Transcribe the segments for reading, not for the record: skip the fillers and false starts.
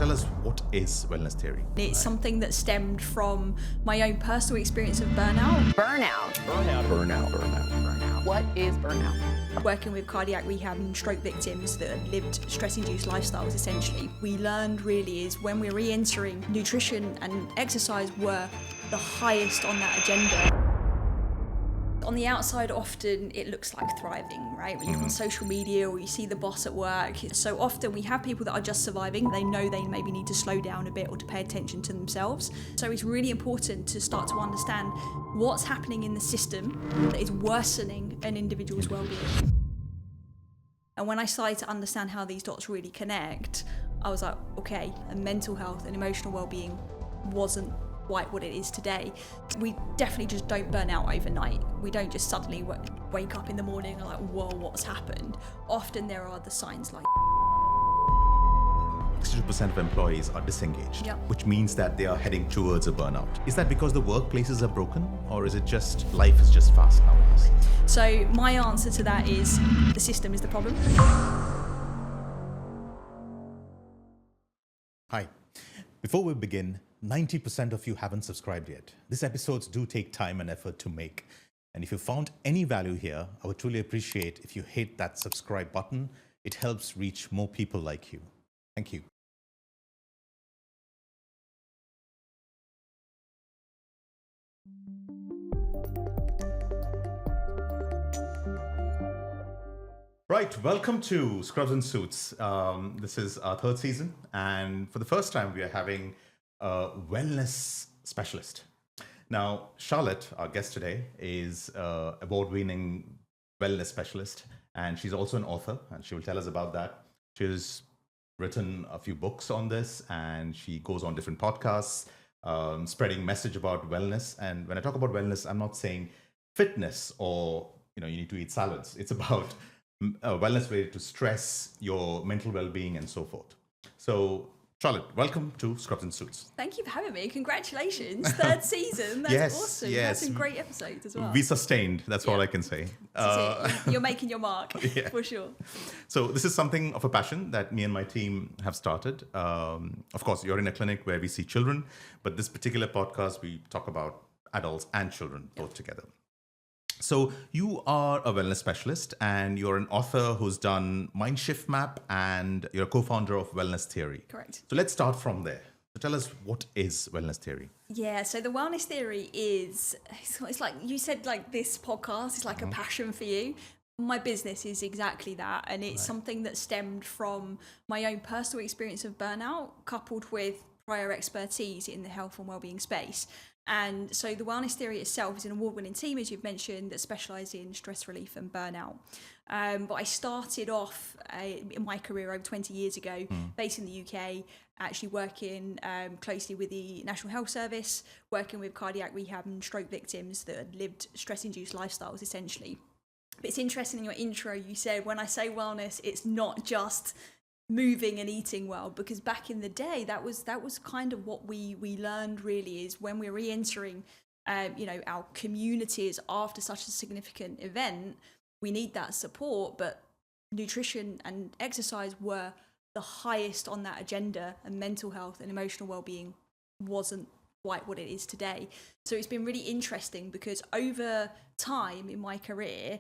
tell us, what is wellness theory? It's something that stemmed from my own personal experience of burnout. Burnout. What is burnout? Working with cardiac rehab and stroke victims that had lived stress-induced lifestyles, essentially, we learned really is when we're re-entering, nutrition and exercise were the highest on that agenda. On the outside, often it looks like thriving, right? When you look on social media or you see the boss at work. So often we have people that are just surviving. They know they maybe need to slow down a bit or to pay attention to themselves. So it's really important to start to understand what's happening in the system that is worsening an individual's well-being. And when I started to understand how these dots really connect, I was like, okay, and mental health and emotional well-being wasn't quite what it is today. We definitely just don't burn out overnight. We don't just suddenly wake up in the morning and like, whoa, what's happened? Often there are the signs like 62% of employees are disengaged, Yep. which means that they are heading towards a burnout. Is that because the workplaces are broken, or is it just life is just fast nowadays? So my answer to that is the system is the problem. Hi. Before we begin, 90% of you haven't subscribed yet. These episodes do take time and effort to make. And if you found any value here, I would truly appreciate if you hit that subscribe button. It helps reach more people like you. Thank you. Right, welcome to Scrubs and Suits. This is our third season, and for the first time, we are having a wellness specialist. Now, Charlotte, our guest today, is an award-winning wellness specialist, and she's also an author, and she will tell us about that. She's written a few books on this, and she goes on different podcasts, spreading message about wellness. And when I talk about wellness, I'm not saying fitness or you need to eat salads. It's about a wellness way to stress your mental well-being and so forth. So, Charlotte, welcome to Scrubs and Suits. Thank you for having me. Congratulations. Third season. That's Yes, awesome. yes. That's some great episodes as well. We sustained, that's all Yeah. I can say. You're making your mark, Yeah. for sure. So this is something of a passion that me and my team have started. Of course, you're in a clinic where we see children, but this particular podcast, we talk about adults and children both together. So you are a wellness specialist and you're an author who's done Mind Shift Map, and you're a co-founder of Wellness Theory. Correct. So let's start from there. So tell us, what is wellness theory? Yeah, so the wellness theory is, it's like you said, like this podcast is like a passion for you. My business is exactly that. And it's something that stemmed from my own personal experience of burnout, coupled with prior expertise in the health and wellbeing space. And so the wellness theory itself is an award-winning team, as you've mentioned, that specialise in stress relief and burnout. But I started off in my career over 20 years ago, based in the UK, actually working closely with the National Health Service, working with cardiac rehab and stroke victims that had lived stress-induced lifestyles, essentially. But it's interesting in your intro, you said, when I say wellness, it's not just moving and eating well, because back in the day that was kind of what we learned really is when we're re-entering our communities after such a significant event, we need that support, but nutrition and exercise were the highest on that agenda, and mental health and emotional well-being wasn't quite what it is today. So it's been really interesting because over time in my career,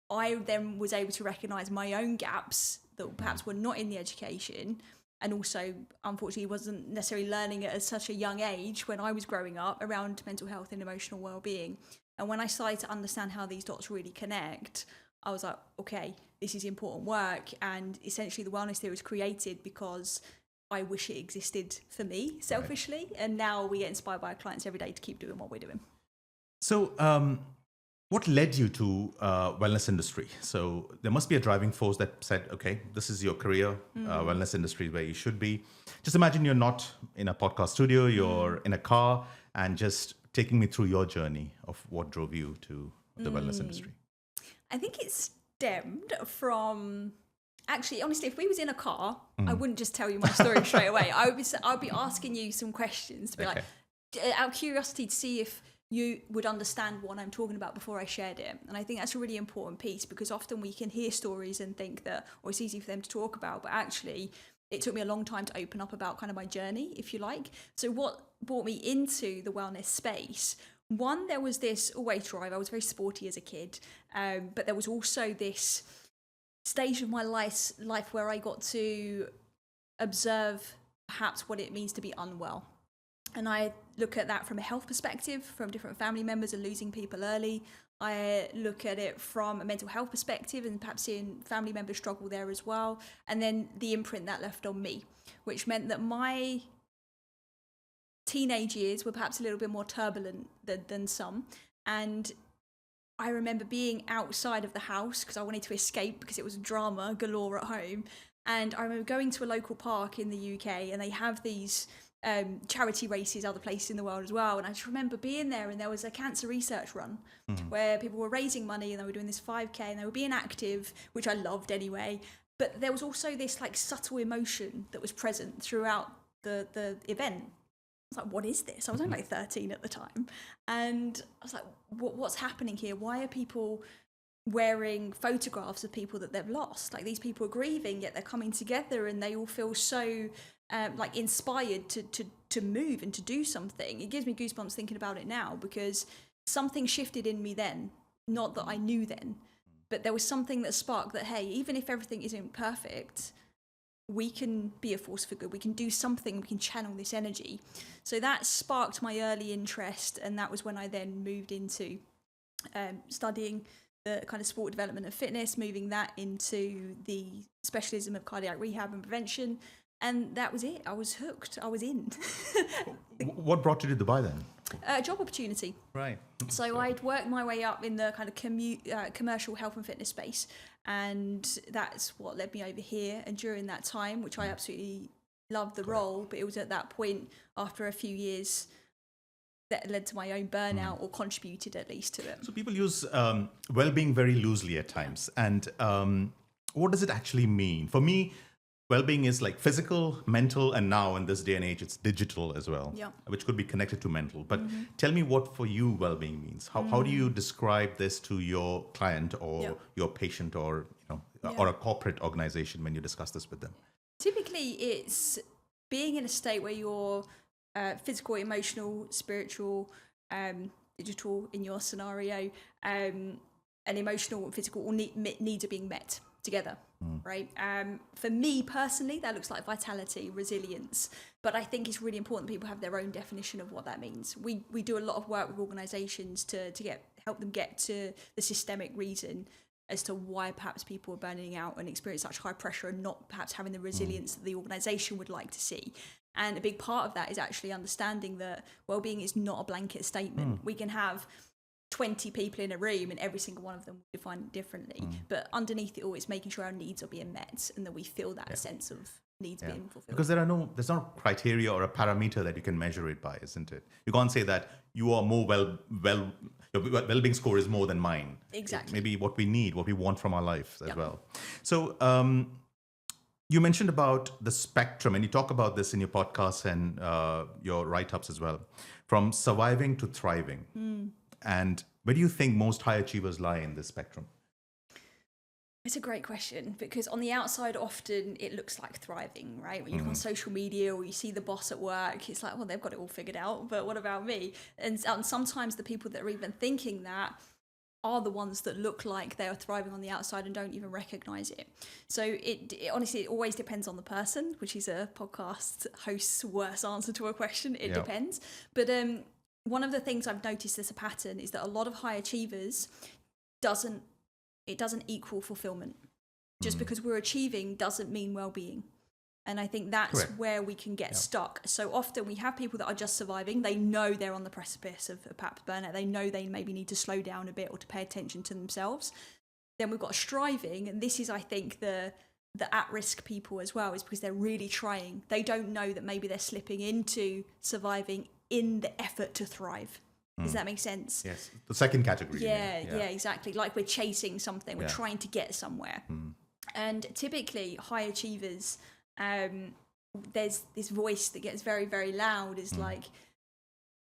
I then was able to recognize my own gaps that perhaps were not in the education, and also unfortunately wasn't necessarily learning it at such a young age when I was growing up around mental health and emotional well-being. And when I started to understand how these dots really connect, I was like, okay, this is important work. And essentially the wellness theory was created because I wish it existed for me selfishly. Right. And now we get inspired by our clients every day to keep doing what we're doing. So what led you to wellness industry? So there must be a driving force that said, okay, this is your career, wellness industry where you should be. Just imagine you're not in a podcast studio, you're in a car, and just taking me through your journey of what drove you to the wellness industry. I think it stemmed from, actually, honestly, if we was in a car, I wouldn't just tell you my story straight away. I'd be asking you some questions to be like, out of curiosity to see if you would understand what I'm talking about before I shared it. And I think that's a really important piece, because often we can hear stories and think that, or it's easy for them to talk about, but actually it took me a long time to open up about kind of my journey, if you like. So what brought me into the wellness space? One, there was this always drive. I was very sporty as a kid, but there was also this stage of my life where I got to observe perhaps what it means to be unwell. And I look at that from a health perspective, from different family members and losing people early. I look at it from a mental health perspective and perhaps seeing family members struggle there as well. And then the imprint that left on me, which meant that my teenage years were perhaps a little bit more turbulent than some. And I remember being outside of the house because I wanted to escape because it was drama galore at home. And I remember going to a local park in the UK, and they have these charity races other places in the world as well. And I just remember being there, and there was a cancer research run where people were raising money, and they were doing this 5K, and they were being active, which I loved anyway. But there was also this like subtle emotion that was present throughout the event. I was like, what is this? I was only like 13 at the time. And I was like, what's happening here? Why are people wearing photographs of people that they've lost? Like, these people are grieving, yet they're coming together, and they all feel so like inspired to move and to do something. It gives me goosebumps thinking about it now, because something shifted in me then, not that I knew then, but there was something that sparked that, hey, even if everything isn't perfect, we can be a force for good. We can do something. We can channel this energy. So that sparked my early interest, and that was when I then moved into studying the kind of sport development and fitness, moving that into the specialism of cardiac rehab and prevention. And that was it. I was hooked. I was in. What brought you to Dubai then? Job opportunity. Right. So I'd worked my way up in the kind of commercial health and fitness space, and that's what led me over here. And during that time, which I absolutely loved the role, but it was at that point, after a few years, that led to my own burnout, or contributed at least to it. So people use well-being very loosely at times. And what does it actually mean? For me, well-being is like physical, mental, and now in this day and age, it's digital as well, which could be connected to mental. But tell me what for you well-being means. How do you describe this to your client or your patient, or or a corporate organization when you discuss this with them? Typically, it's being in a state where you're physical, emotional, spiritual, digital in your scenario, and emotional and physical all needs are being met together, right? For me personally, that looks like vitality, resilience, but I think it's really important that people have their own definition of what that means. We do a lot of work with organizations to help them get to the systemic reason as to why perhaps people are burning out and experience such high pressure and not perhaps having the resilience that the organization would like to see. And a big part of that is actually understanding that well-being is not a blanket statement. We can have 20 people in a room and every single one of them will define it differently. But underneath it all, it's making sure our needs are being met and that we feel that sense of needs being fulfilled. Because there's no criteria or a parameter that you can measure it by, isn't it? You can't say that you are more your well-being score is more than mine. Exactly. Maybe what we need, what we want from our life as well. So you mentioned about the spectrum, and you talk about this in your podcasts and your write-ups as well, from surviving to thriving. And where do you think most high achievers lie in this spectrum? It's a great question, because on the outside, often it looks like thriving, right? When you look on social media or you see the boss at work, it's like, well, they've got it all figured out, but what about me? And sometimes the people that are even thinking that are the ones that look like they are thriving on the outside and don't even recognize it. So it honestly, it always depends on the person, which is a podcast host's worst answer to a question. It depends. But one of the things I've noticed as a pattern is that a lot of high achievers doesn't equal fulfillment. Just because we're achieving doesn't mean well-being. And I think that's where we can get stuck. So often we have people that are just surviving. They know they're on the precipice of perhaps burnout. They know they maybe need to slow down a bit or to pay attention to themselves. Then we've got striving. And this is, I think, the at-risk people as well, is because they're really trying. They don't know that maybe they're slipping into surviving in the effort to thrive. Does that make sense? Yes. The second category. Yeah, exactly. Like we're chasing something. We're trying to get somewhere. And typically high achievers, there's this voice that gets very, very loud, is like,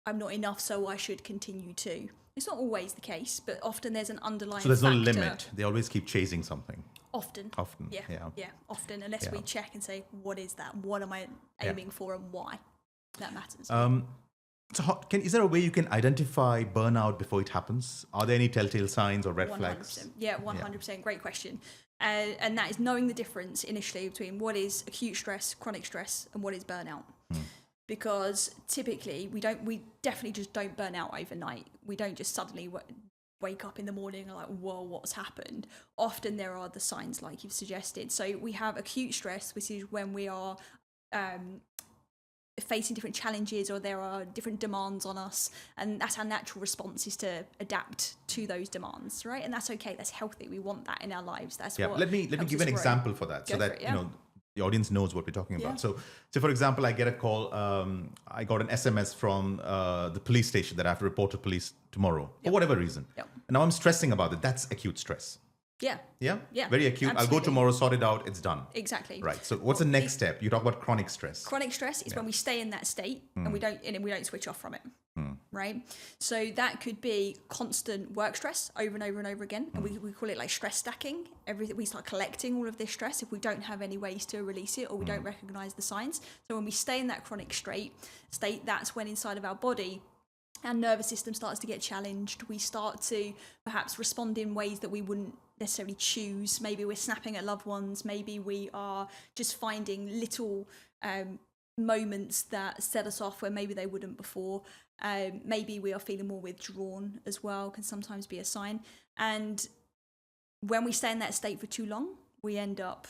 I'm not enough, so I should continue to. It's not always the case, but often there's an underlying So there's factor. no limit. They always keep chasing something. Often. Often. Yeah, often, unless we check and say, what is that? What am I aiming for and why? That matters. So is there a way you can identify burnout before it happens? Are there any telltale signs or red 100%. flags? Yeah, 100%. Great question. And that is knowing the difference initially between what is acute stress, chronic stress, and what is burnout. Because typically we definitely just don't burn out overnight. We don't just suddenly wake up in the morning and like, whoa, what's happened? Often there are the signs like you've suggested. So we have acute stress, which is when we are facing different challenges or there are different demands on us, and that's our natural response, is to adapt to those demands, right? And that's okay, that's healthy. We want that in our lives. That's what let me give an example for that. Go so that for it, the audience knows what we're talking about. So for example, I get a call, I got an SMS from the police station that I have to report to police tomorrow for whatever reason. And now I'm stressing about it. That's acute stress. Yeah. Very acute. Absolutely. I'll go tomorrow, sort it out. It's done. Exactly. Right. So what's the next step? You talk about chronic stress. Chronic stress is when we stay in that state and we don't switch off from it. Right. So that could be constant work stress over and over and over again. And we call it like stress stacking. We start collecting all of this stress if we don't have any ways to release it or we don't recognize the signs. So when we stay in that chronic state, that's when inside of our body, our nervous system starts to get challenged. We start to perhaps respond in ways that we wouldn't necessarily choose. Maybe we're snapping at loved ones. Maybe we are just finding little moments that set us off where maybe they wouldn't before. Maybe we are feeling more withdrawn as well, can sometimes be a sign. And when we stay in that state for too long, we end up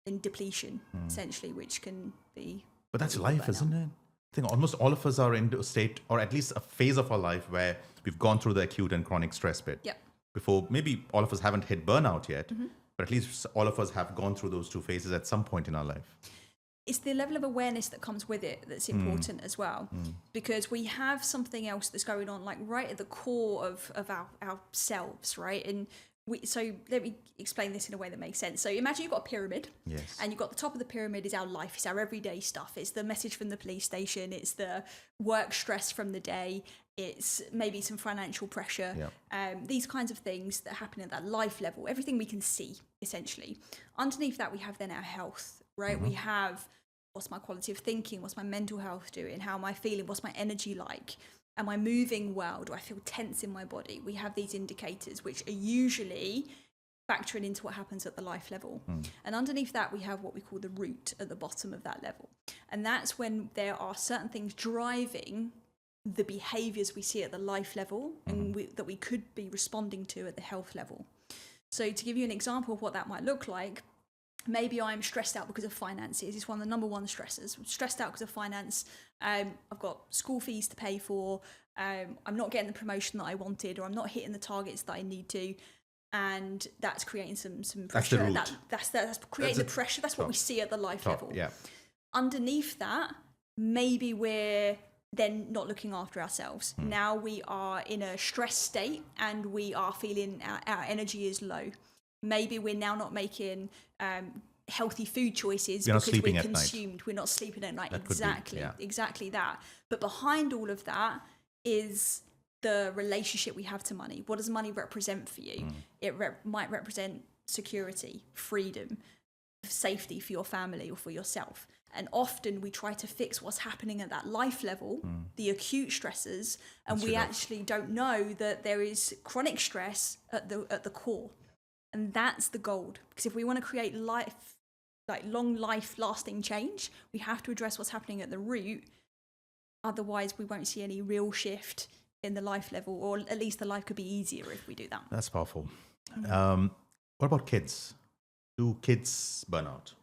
in depletion, essentially, which can be... But that's life, isn't it? I think almost all of us are in a state, or at least a phase of our life where we've gone through the acute and chronic stress bit. Before, maybe all of us haven't hit burnout yet, but at least all of us have gone through those two phases at some point in our life. It's the level of awareness that comes with it that's important as well, because we have something else that's going on, like right at the core of ourselves, right? And so let me explain this in a way that makes sense. So imagine you've got a pyramid, and you've got the top of the pyramid is our life, it's our everyday stuff, it's the message from the police station, it's the work stress from the day, it's maybe some financial pressure, these kinds of things that happen at that life level, everything we can see, essentially. Underneath that, we have then our health, right? We have, what's my quality of thinking? What's my mental health doing? How am I feeling? What's my energy like? Am I moving well? Do I feel tense in my body? We have these indicators, which are usually factoring into what happens at the life level. And underneath that, we have what we call the root at the bottom of that level. And that's when there are certain things driving the behaviors we see at the life level and that we could be responding to at the health level. So to give you an example of what that might look like, maybe I'm stressed out because of finances. It's one of the number one stressors. I'm stressed out because of finance. I've got school fees to pay for. I'm not getting the promotion that I wanted, or I'm not hitting the targets that I need to. And that's creating some pressure. That's creating the pressure. That's what we see at the life level. Underneath that, maybe we're then not looking after ourselves. Now we are in a stress state and we are feeling our energy is low. Maybe we're now not making healthy food choices because we're consumed. We're not sleeping at night. Exactly that. But behind all of that is the relationship we have to money. What does money represent for you? It might represent security, freedom, safety for your family or for yourself. And often we try to fix what's happening at that life level, the acute stresses, and we actually don't know that there is chronic stress at the core. And that's the gold. Because if we want to create long life lasting change, we have to address what's happening at the root. Otherwise, we won't see any real shift in the life level, or at least the life could be easier if we do that. That's powerful. What about kids? Do kids burn out?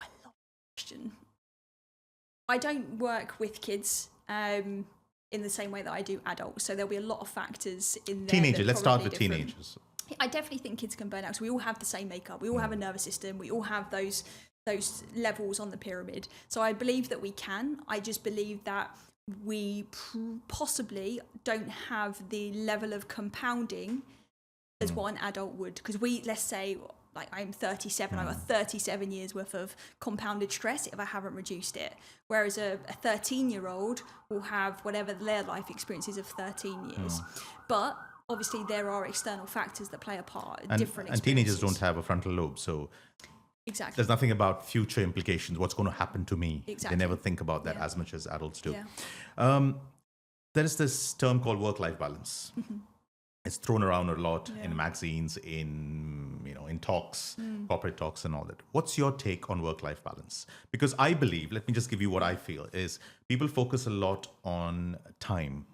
I love that question. I don't work with kids in the same way that I do adults. So there'll be a lot of factors in there. Teenagers. Let's start with teenagers. I definitely think kids can burn out. So we all have the same makeup. We all have a nervous system. We all have those levels on the pyramid. So I believe that we can. I just believe that we possibly don't have the level of compounding as what an adult would. Because let's say, like I'm 37, I've got 37 years worth of compounded stress if I haven't reduced it. Whereas a 13-year-old will have whatever their life experience is of 13 years. But obviously there are external factors that play a part, And, different and teenagers experiences. don't have a frontal lobe, so Exactly. there's nothing about future implications, what's going to happen to me. Exactly. They never think about that Yeah. as much as adults do. Yeah. There is this term called work-life balance. It's thrown around a lot Yeah. in magazines, in talks, corporate talks and all that. What's your take on work-life balance? Because I believe, let me just give you what I feel, is people focus a lot on time.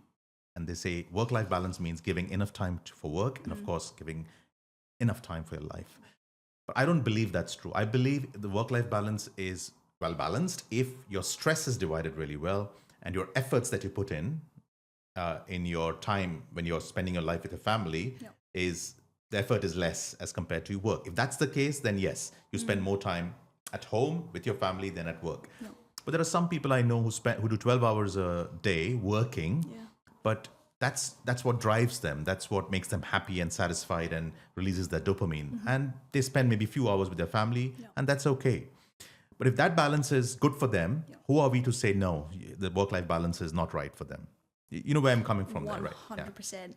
And they say work-life balance means giving enough time for work and, of course, giving enough time for your life. But I don't believe that's true. I believe the work-life balance is well balanced if your stress is divided really well and your efforts that you put in your time when you're spending your life with your family, is the effort is less as compared to work. If that's the case, then yes, you spend more time at home with your family than at work. But there are some people I know who do 12 hours a day working, but that's what drives them. That's what makes them happy and satisfied and releases their dopamine. And they spend maybe a few hours with their family, and that's okay. But if that balance is good for them, who are we to say no, the work-life balance is not right for them? You know where I'm coming from there, right? 100%.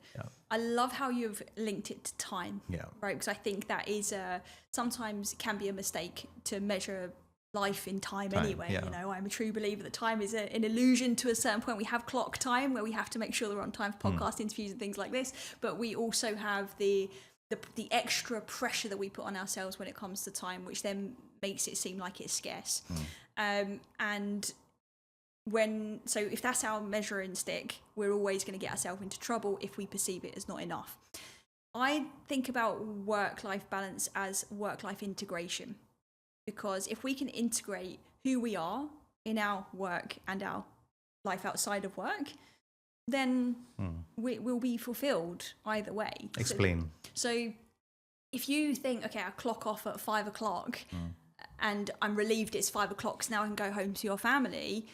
I love how you've linked it to time, right? Because I think that is sometimes can be a mistake to measure life in time anyway. You know, I'm a true believer that time is an illusion to a certain point. We have clock time where we have to make sure that we're on time for podcast interviews and things like this, but we also have the extra pressure that we put on ourselves when it comes to time, which then makes it seem like it's scarce. And so if that's our measuring stick, we're always going to get ourselves into trouble if we perceive it as not enough. I think about work-life balance as work-life integration, because if we can integrate who we are in our work and our life outside of work, then we'll be fulfilled either way. Explain. So if you think, okay, I clock off at 5 o'clock and I'm relieved it's 5 o'clock, so now I can go home to your family,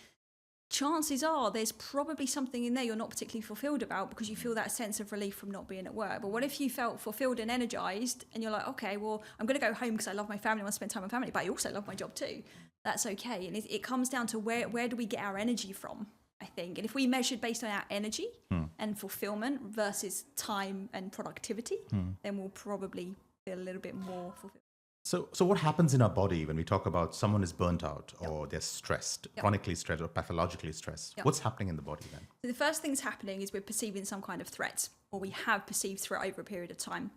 chances are there's probably something in there you're not particularly fulfilled about because you feel that sense of relief from not being at work. But what if you felt fulfilled and energized and you're like, okay, well, I'm going to go home because I love my family, I want to spend time with my family, but I also love my job too. That's okay. And it comes down to where do we get our energy from, I think. And if we measured based on our energy and fulfillment versus time and productivity, then we'll probably feel a little bit more fulfilled. So what happens in our body when we talk about someone is burnt out or they're stressed, chronically stressed or pathologically stressed? What's happening in the body then? So the first thing that's happening is we're perceiving some kind of threat, or we have perceived threat over a period of time.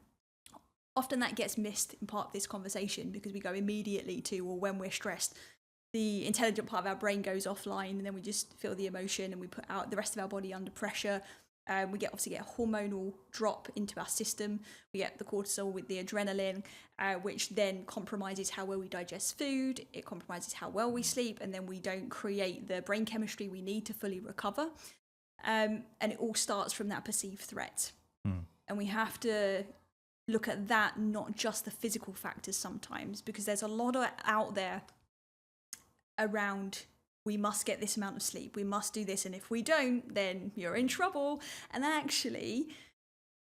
Often that gets missed in part of this conversation because we go immediately to, well, when we're stressed, the intelligent part of our brain goes offline and then we just feel the emotion and we put out the rest of our body under pressure. We obviously get a hormonal drop into our system. We get the cortisol with the adrenaline, which then compromises how well we digest food. It compromises how well we sleep, and then we don't create the brain chemistry we need to fully recover. And it all starts from that perceived threat. And we have to look at that, not just the physical factors sometimes, because there's a lot out there around, we must get this amount of sleep, we must do this, and if we don't, then you're in trouble. And actually,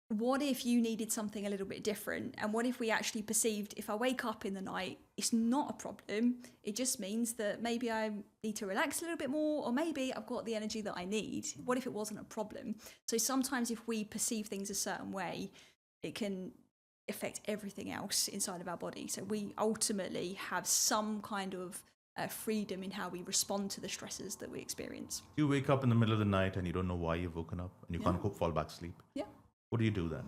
what if you needed something a little bit different? And what if we actually perceived, if I wake up in the night, it's not a problem, it just means that maybe I need to relax a little bit more, or maybe I've got the energy that I need. What if it wasn't a problem? So sometimes if we perceive things a certain way, it can affect everything else inside of our body. So we ultimately have some kind of freedom in how we respond to the stresses that we experience. You wake up in the middle of the night and you don't know why you've woken up and you can't fall back to sleep. What do you do then?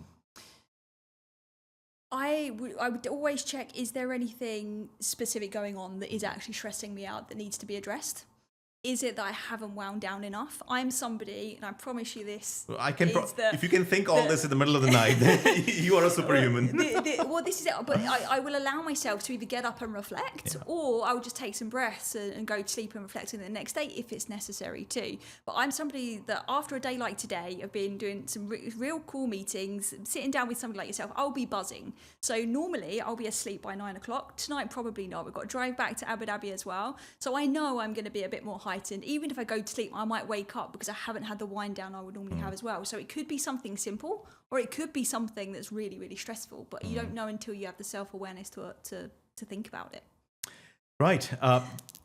I would always check, is there anything specific going on that is actually stressing me out that needs to be addressed? Is it that I haven't wound down enough? I'm somebody, and I promise you this. Well, if you can think all this in the middle of the night, then you are a superhuman. Well, this is it. But I will allow myself to either get up and reflect, or I will just take some breaths and go to sleep and reflect on the next day if it's necessary too. But I'm somebody that after a day like today, I've been doing some real cool meetings, sitting down with somebody like yourself, I'll be buzzing. So normally I'll be asleep by 9 o'clock. Tonight, probably not. We've got to drive back to Abu Dhabi as well. So I know I'm going to be a bit more heightened. Even if I go to sleep, I might wake up because I haven't had the wind down I would normally have as well. So it could be something simple, or it could be something that's really, really stressful, but you don't know until you have the self-awareness to think about it. Right.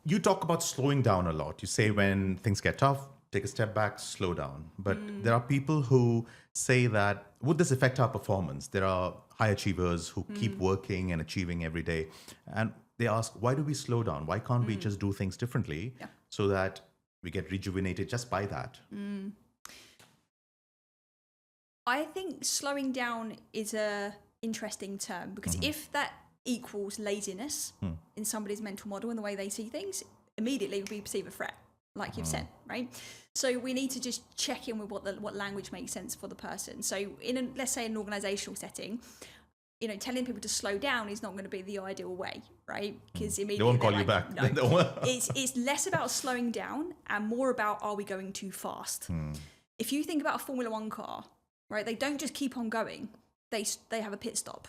You talk about slowing down a lot. You say when things get tough, take a step back, slow down. But there are people who say that, would this affect our performance? There are high achievers who keep working and achieving every day. And they ask, why do we slow down? Why can't we just do things differently so that we get rejuvenated just by that? I think slowing down is a interesting term, because if that equals laziness in somebody's mental model and the way they see things, immediately we perceive a threat, like you've said, right? So we need to just check in with what language makes sense for the person. So let's say an organizational setting, telling people to slow down is not going to be the ideal way, right? Because immediately they won't call you back. No. It's less about slowing down and more about, are we going too fast? If you think about a Formula One car, right, they don't just keep on going. They have a pit stop.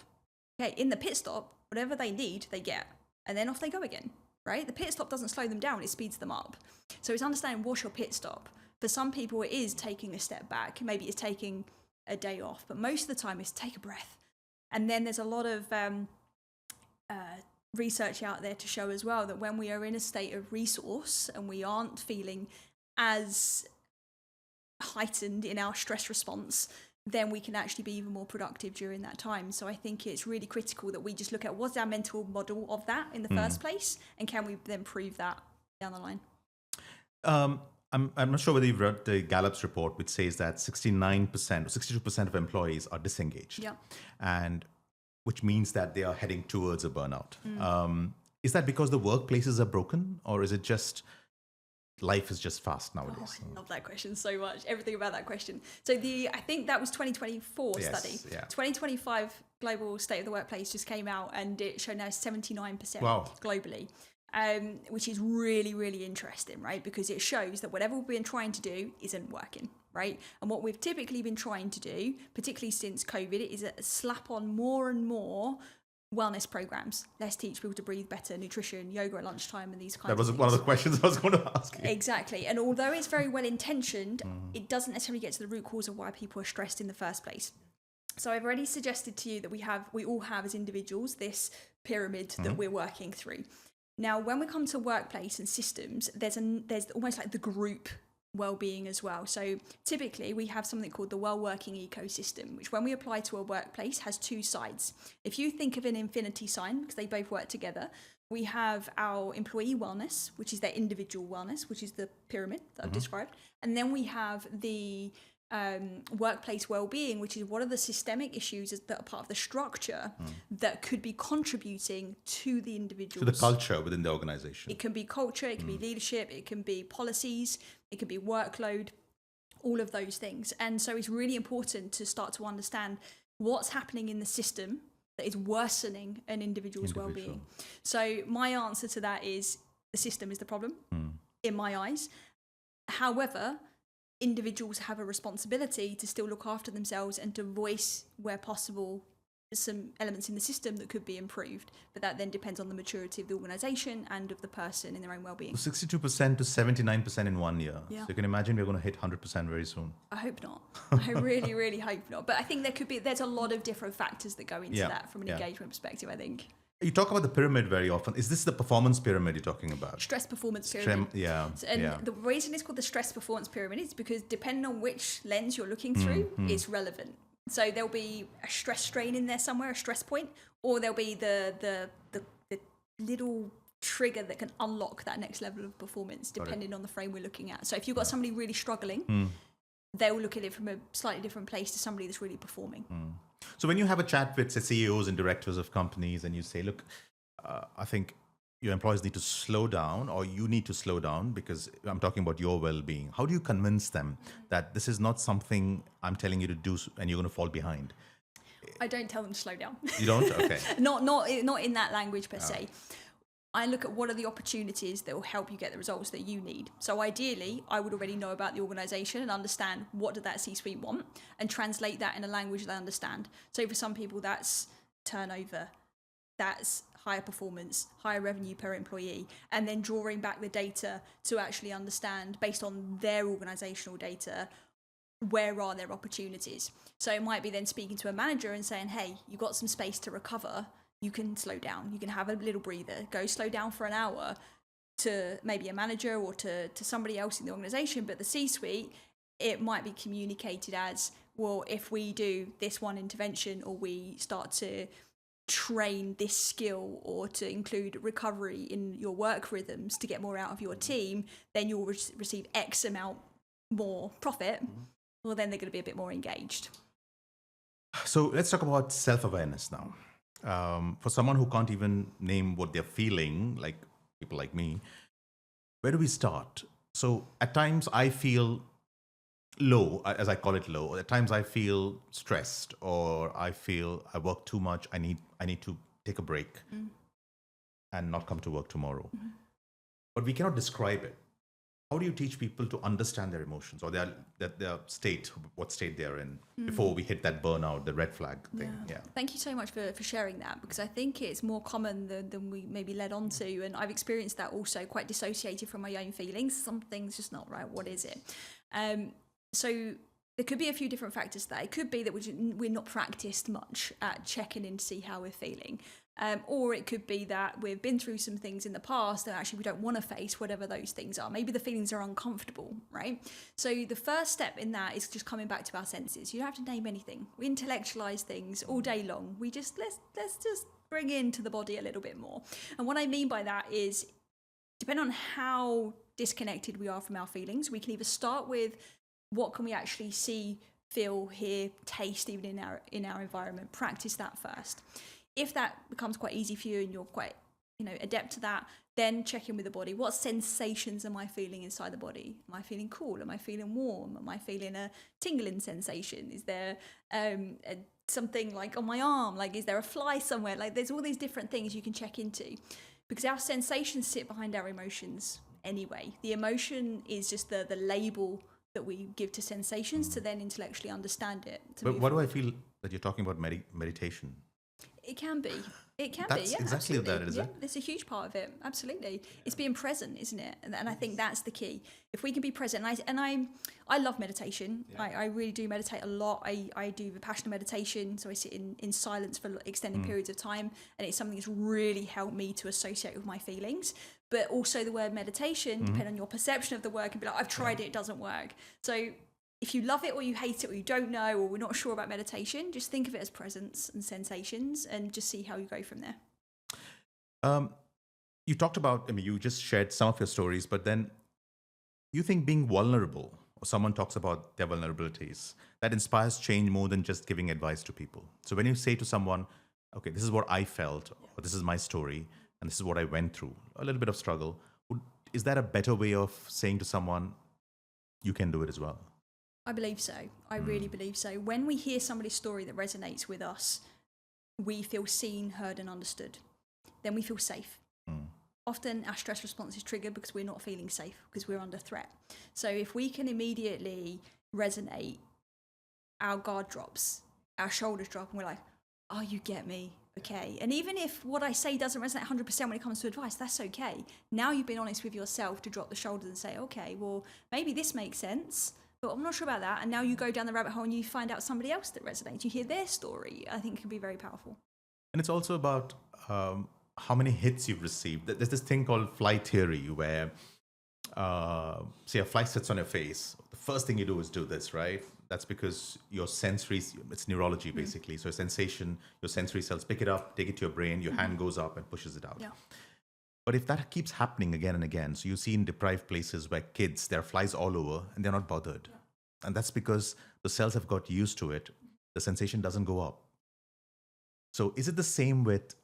Okay, in the pit stop, whatever they need, they get, and then off they go again, right? The pit stop doesn't slow them down, it speeds them up. So it's understanding what's your pit stop. For some people, it is taking a step back. Maybe it's taking a day off, but most of the time it's take a breath. And then there's a lot of research out there to show as well that when we are in a state of resource and we aren't feeling as heightened in our stress response, then we can actually be even more productive during that time. So I think it's really critical that we just look at what's our mental model of that in the first place, and can we then prove that down the line. I'm not sure whether you've read the Gallup's report, which says that 69% or 62% of employees are disengaged, and which means that they are heading towards a burnout. Is that because the workplaces are broken, or is it just life is just fast nowadays? I love that question so much. Everything about that question. So I think that was 2024 study. 2025 Global State of the Workplace just came out, and it showed now 79% globally. Which is really, really interesting, right? Because it shows that whatever we've been trying to do isn't working, right? And what we've typically been trying to do, particularly since COVID, is slap on more and more wellness programs. Let's teach people to breathe better, nutrition, yoga at lunchtime, and these kinds of things. That was one of the questions I was going to ask you. Exactly. And although it's very well intentioned, it doesn't necessarily get to the root cause of why people are stressed in the first place. So I've already suggested to you that we all have as individuals this pyramid that we're working through. Now, when we come to workplace and systems, there's almost like the group well-being as well. So typically we have something called the well-working ecosystem, which when we apply to a workplace has two sides. If you think of an infinity sign, because they both work together, we have our employee wellness, which is their individual wellness, which is the pyramid that I've described. And then we have the workplace well-being, which is what are the systemic issues that are part of the structure that could be contributing to the individuals. To the culture within the organization. It can be culture, it can be leadership, it can be policies, it can be workload, all of those things. And so it's really important to start to understand what's happening in the system that is worsening an individual's well-being. So my answer to that is the system is the problem, in my eyes. However, individuals have a responsibility to still look after themselves and to voice, where possible, some elements in the system that could be improved. But that then depends on the maturity of the organisation and of the person in their own well-being. 62% to 79% in 1 year. Yeah. So you can imagine we're going to hit 100% very soon. I hope not. I really, really hope not. But I think there's a lot of different factors that go into that from an engagement perspective, I think. You talk about the pyramid very often. Is this the performance pyramid you're talking about? Stress performance pyramid. And the reason it's called the stress performance pyramid is because depending on which lens you're looking through, it's relevant. So there'll be a stress strain in there somewhere, a stress point, or there'll be the little trigger that can unlock that next level of performance, depending on the frame we're looking at. So if you've got somebody really struggling, they'll look at it from a slightly different place to somebody that's really performing. So when you have a chat with, say, CEOs and directors of companies, and you say, look, I think your employees need to slow down, or you need to slow down because I'm talking about your well-being. How do you convince them that this is not something I'm telling you to do and you're going to fall behind? I don't tell them to slow down. You don't? Okay. not in that language per se. I look at what are the opportunities that will help you get the results that you need. So ideally, I would already know about the organisation and understand what did that C-suite want and translate that in a language they understand. So for some people, that's turnover, that's higher performance, higher revenue per employee, and then drawing back the data to actually understand, based on their organisational data, where are their opportunities. So it might be then speaking to a manager and saying, hey, you've got some space to recover. You can slow down. You can have a little breather. Go slow down for an hour. to maybe a manager or to somebody else in the organization, but the C-suite, it might be communicated as, well, if we do this one intervention or we start to train this skill or to include recovery in your work rhythms to get more out of your team, then you'll receive X amount more profit. Well, then they're going to be a bit more engaged. So let's talk about self-awareness now. For someone who can't even name what they're feeling, like people like me, where do we start? So at times I feel low, as I call it low. At times I feel stressed, or I feel I work too much. I need to take a break and not come to work tomorrow. But we cannot describe it. How do you teach people to understand their emotions or their state, what state they're in, before we hit that burnout, the red flag thing? Yeah. Thank you so much for sharing that, because I think it's more common than we maybe led on to. And I've experienced that also, quite dissociated from my own feelings. Something's just not right. What is it? So there could be a few different factors there. It could be that we're not practiced much at checking in to see how we're feeling. Or it could be that we've been through some things in the past and actually we don't want to face whatever those things are. Maybe the feelings are uncomfortable, right? So the first step in that is just coming back to our senses. You don't have to name anything. We intellectualize things all day long. We just, let's just bring into the body a little bit more. And what I mean by that is, depending on how disconnected we are from our feelings, we can either start with what can we actually see, feel, hear, taste, even in our environment. Practice that first. If that becomes quite easy for you and you're quite, adept to that, then check in with the body. What sensations am I feeling inside the body? Am I feeling cool? Am I feeling warm? Am I feeling a tingling sensation? Is there something like on my arm? Like, is there a fly somewhere? Like, there's all these different things you can check into, because our sensations sit behind our emotions anyway. The emotion is just the label that we give to sensations to then intellectually understand it. But what do I feel that you're talking about meditation? It can be. It can That's be. Yeah, exactly absolutely. that, is it? It's a huge part of it. Absolutely. It's being present, isn't it? And I think that's the key. If we can be present, I love meditation. Yeah. I really do meditate a lot. I do Vipassana meditation, so I sit in silence for extended periods of time, and it's something that's really helped me to associate with my feelings. But also the word meditation, depending on your perception of the word, can be like, I've tried it, it doesn't work. So if you love it or you hate it or you don't know or we're not sure about meditation, just think of it as presence and sensations and just see how you go from there. You talked about, you just shared some of your stories, but then you think being vulnerable, or someone talks about their vulnerabilities, that inspires change more than just giving advice to people. So when you say to someone, okay, this is what I felt, or this is my story, and this is what I went through, a little bit of struggle, is that a better way of saying to someone, you can do it as well? I believe so. I really believe so. When we hear somebody's story that resonates with us, we feel seen, heard, and understood. Then we feel safe. Often our stress response is triggered because we're not feeling safe, because we're under threat. So if we can immediately resonate, our guard drops, our shoulders drop, and we're like, oh, you get me. Okay. And even if what I say doesn't resonate 100% when it comes to advice, that's okay. Now you've been honest with yourself to drop the shoulders and say, okay, well, maybe this makes sense, but I'm not sure about that. And now you go down the rabbit hole and you find out somebody else that resonates. You hear their story. I think it can be very powerful. And it's also about how many hits you've received. There's this thing called fly theory where, say a fly sits on your face. The first thing you do is do this, right? That's because your sensory, it's neurology basically. So your sensory cells pick it up, take it to your brain, your hand goes up and pushes it out. Yeah. But if that keeps happening again and again, so you see in deprived places where kids, there are flies all over and they're not bothered. Yeah. And that's because the cells have got used to it. The sensation doesn't go up. So is it the same with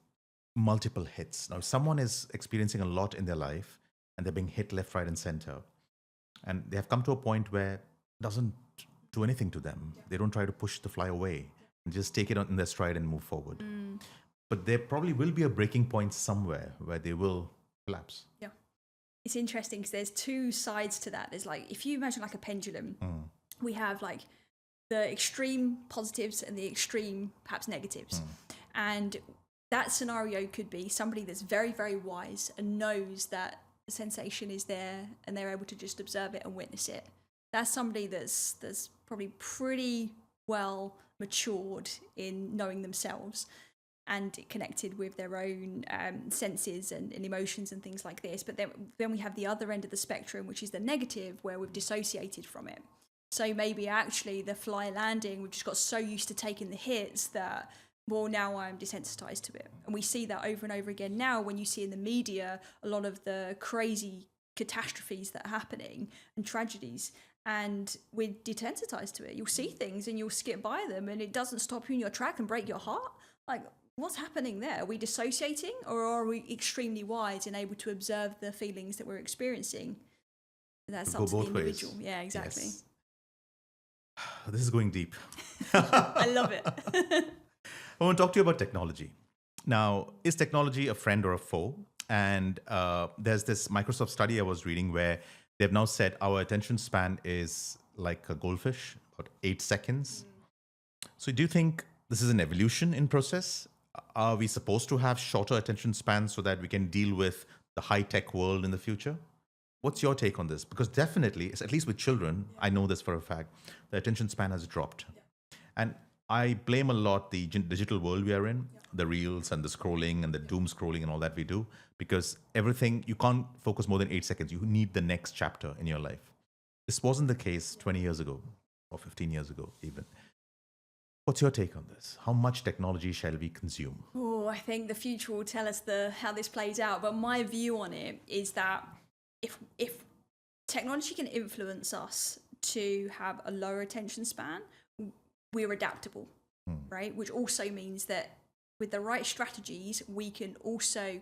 multiple hits? Now, if someone is experiencing a lot in their life and they're being hit left, right, and center, and they have come to a point where it doesn't do anything to them. Yeah. They don't try to push the fly away and just take it in their stride and move forward. But there probably will be a breaking point somewhere where they will collapse. Yeah. It's interesting because there's two sides to that. There's like, if you imagine like a pendulum, we have like the extreme positives and the extreme perhaps negatives. And that scenario could be somebody that's very, very wise and knows that the sensation is there and they're able to just observe it and witness it. That's somebody that's probably pretty well matured in knowing themselves. and connected with their own senses and emotions and things like this. But then we have the other end of the spectrum, which is the negative, where we've dissociated from it. So maybe actually the fly landing, we've just got so used to taking the hits that, well, now I'm desensitized to it. And we see that over and over again now when you see in the media a lot of the crazy catastrophes that are happening and tragedies, and we're desensitized to it. You'll see things and you'll skip by them, and it doesn't stop you in your track and break your heart. Like, what's happening there? Are we dissociating, or are we extremely wise and able to observe the feelings that we're experiencing? That's up to the individual. Ways. Yeah, exactly. Yes. This is going deep. I love it. I want to talk to you about technology. Now, is technology a friend or a foe? And there's this Microsoft study I was reading where they've now said our attention span is like a goldfish, about 8 seconds. So do you think this is an evolution in process? Are we supposed to have shorter attention spans so that we can deal with the high-tech world in the future? What's your take on this? Because definitely, at least with children, I know this for a fact, the attention span has dropped. And I blame a lot the digital world we are in, the reels and the scrolling and the doom scrolling and all that we do, because everything, you can't focus more than 8 seconds. You need the next chapter in your life. This wasn't the case 20 years ago or 15 years ago even. What's your take on this? How much technology shall we consume? Oh, I think the future will tell us how this plays out. But my view on it is that if technology can influence us to have a lower attention span, we're adaptable, right? Which also means that with the right strategies, we can also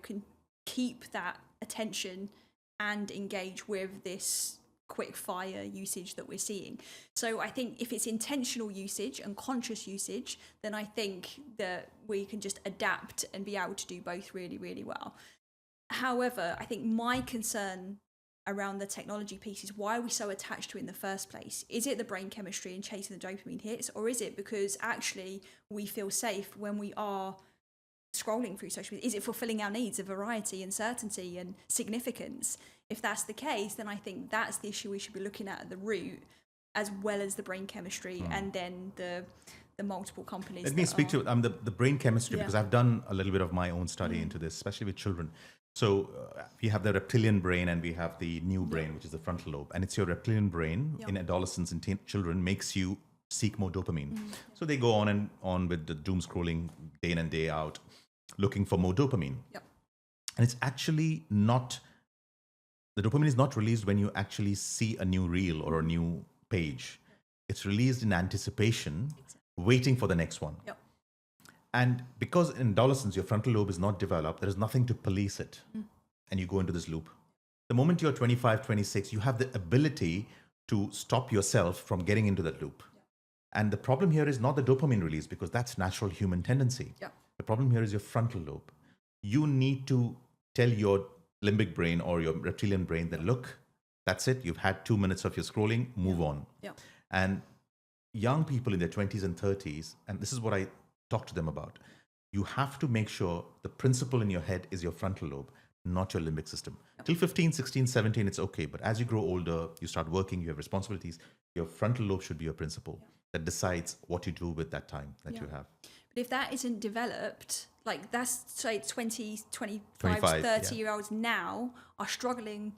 keep that attention and engage with this quick fire usage that we're seeing. So I think if it's intentional usage and conscious usage, then I think that we can just adapt and be able to do both really, really well. However, I think my concern around the technology piece is, why are we so attached to it in the first place? Is it the brain chemistry and chasing the dopamine hits, or is it because actually we feel safe when we are scrolling through social media? Is it fulfilling our needs of variety and certainty and significance? If that's the case, then I think that's the issue we should be looking at the root, as well as the brain chemistry and then the multiple companies. Let me speak to the brain chemistry, because I've done a little bit of my own study into this, especially with children. So we have the reptilian brain and we have the new brain, which is the frontal lobe. And it's your reptilian brain in adolescents and children makes you seek more dopamine. So they go on and on with the doom scrolling day in and day out, looking for more dopamine. And it's actually not, the dopamine is not released when you actually see a new reel or a new page. It's released in anticipation, waiting for the next one. And because in adolescence, your frontal lobe is not developed, there is nothing to police it. And you go into this loop. The moment you're 25, 26, you have the ability to stop yourself from getting into that loop. And the problem here is not the dopamine release, because that's natural human tendency. The problem here is your frontal lobe. You need to tell your limbic brain or your reptilian brain that, look, that's it. You've had 2 minutes of your scrolling, move on. And young people in their 20s and 30s, and this is what I talk to them about, you have to make sure the principle in your head is your frontal lobe, not your limbic system. Till 15, 16, 17, it's okay. But as you grow older, you start working, you have responsibilities, your frontal lobe should be your principle that decides what you do with that time that you have. But if that isn't developed, like that's, say, 20, 25, 30-year-olds now are struggling